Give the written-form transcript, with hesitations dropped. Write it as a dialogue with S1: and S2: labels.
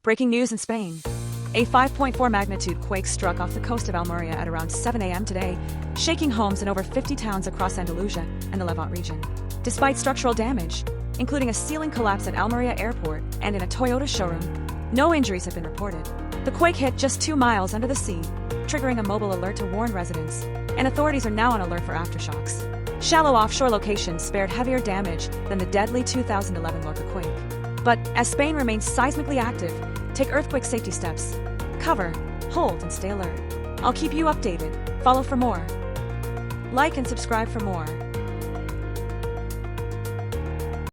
S1: Breaking news in Spain. A 5.4 magnitude quake struck off the coast of Almería at around 7 a.m. today, shaking homes in over 50 towns across Andalusia and the Levant region. Despite structural damage, including a ceiling collapse at Almería Airport and in a Toyota showroom, no injuries have been reported. The quake hit just 2 miles under the sea, triggering a mobile alert to warn residents, and authorities are now on alert for aftershocks. Shallow offshore locations spared heavier damage than the deadly 2011 Lorca quake. But as Spain remains seismically active, take earthquake safety steps. Cover, hold, and stay alert. I'll keep you updated. Follow for more. Like and subscribe for more.